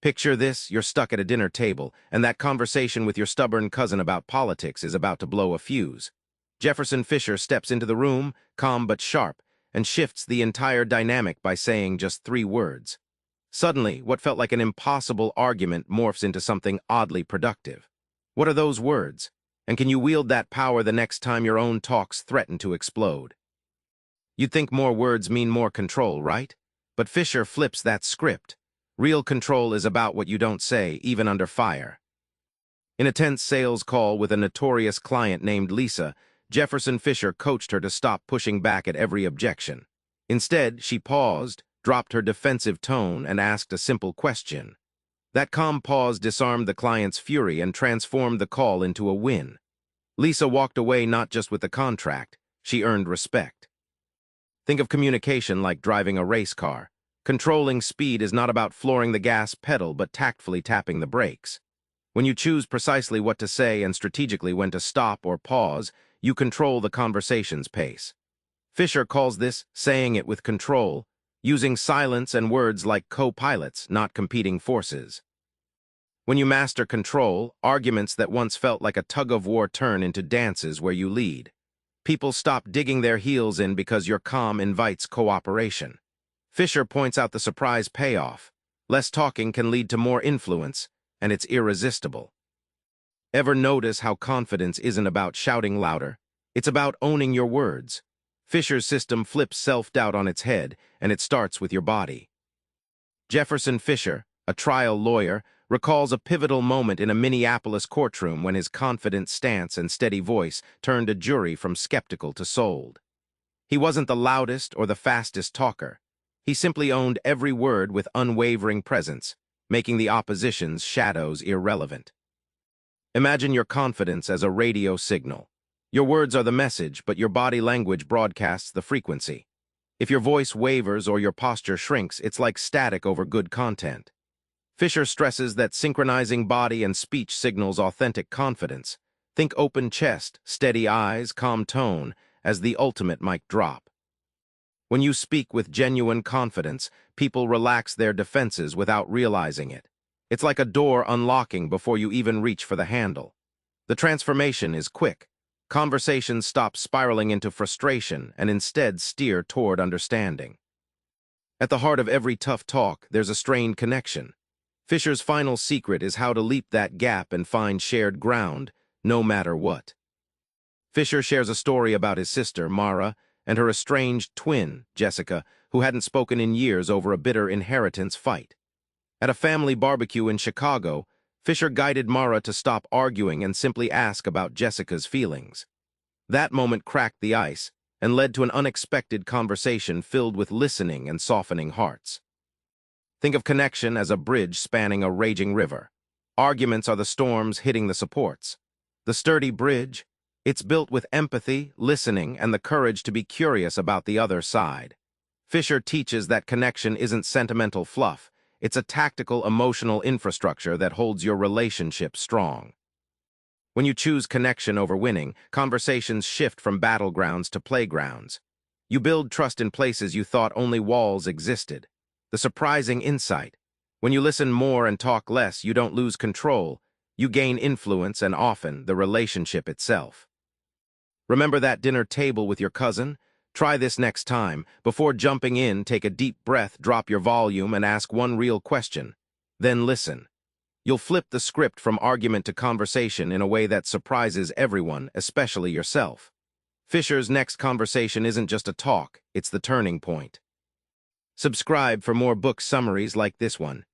Picture this, you're stuck at a dinner table, and that conversation with your stubborn cousin about politics is about to blow a fuse. Jefferson Fisher steps into the room, calm but sharp, and shifts the entire dynamic by saying just 3 words. Suddenly, what felt like an impossible argument morphs into something oddly productive. What are those words? And can you wield that power the next time your own talks threaten to explode? You'd think more words mean more control, right? But Fisher flips that script. Real control is about what you don't say, even under fire. In a tense sales call with a notorious client named Lisa, Jefferson Fisher coached her to stop pushing back at every objection. Instead, she paused, dropped her defensive tone, and asked a simple question. That calm pause disarmed the client's fury and transformed the call into a win. Lisa walked away not just with the contract, she earned respect. Think of communication like driving a race car. Controlling speed is not about flooring the gas pedal but tactfully tapping the brakes. When you choose precisely what to say and strategically when to stop or pause, you control the conversation's pace. Fisher calls this saying it with control, using silence and words like co-pilots, not competing forces. When you master control, arguments that once felt like a tug-of-war turn into dances where you lead. People stop digging their heels in because your calm invites cooperation. Fisher points out the surprise payoff. Less talking can lead to more influence, and it's irresistible. Ever notice how confidence isn't about shouting louder? It's about owning your words. Fisher's system flips self-doubt on its head, and it starts with your body. Jefferson Fisher, a trial lawyer, recalls a pivotal moment in a Minneapolis courtroom when his confident stance and steady voice turned a jury from skeptical to sold. He wasn't the loudest or the fastest talker. He simply owned every word with unwavering presence, making the opposition's shadows irrelevant. Imagine your confidence as a radio signal. Your words are the message, but your body language broadcasts the frequency. If your voice wavers or your posture shrinks, it's like static over good content. Fisher stresses that synchronizing body and speech signals authentic confidence. Think open chest, steady eyes, calm tone, as the ultimate mic drop. When you speak with genuine confidence, people relax their defenses without realizing it. It's like a door unlocking before you even reach for the handle. The transformation is quick. Conversations stop spiraling into frustration and instead steer toward understanding. At the heart of every tough talk, there's a strained connection. Fisher's final secret is how to leap that gap and find shared ground, no matter what. Fisher shares a story about his sister, Mara, and her estranged twin, Jessica, who hadn't spoken in years over a bitter inheritance fight. At a family barbecue in Chicago, Fisher guided Mara to stop arguing and simply ask about Jessica's feelings. That moment cracked the ice and led to an unexpected conversation filled with listening and softening hearts. Think of connection as a bridge spanning a raging river. Arguments are the storms hitting the supports. The sturdy bridge, it's built with empathy, listening, and the courage to be curious about the other side. Fisher teaches that connection isn't sentimental fluff. It's a tactical, emotional infrastructure that holds your relationship strong. When you choose connection over winning, conversations shift from battlegrounds to playgrounds. You build trust in places you thought only walls existed. The surprising insight: when you listen more and talk less, you don't lose control. You gain influence and often the relationship itself. Remember that dinner table with your cousin? Try this next time. Before jumping in, take a deep breath, drop your volume, and ask one real question. Then listen. You'll flip the script from argument to conversation in a way that surprises everyone, especially yourself. Fisher's next conversation isn't just a talk, it's the turning point. Subscribe for more book summaries like this one.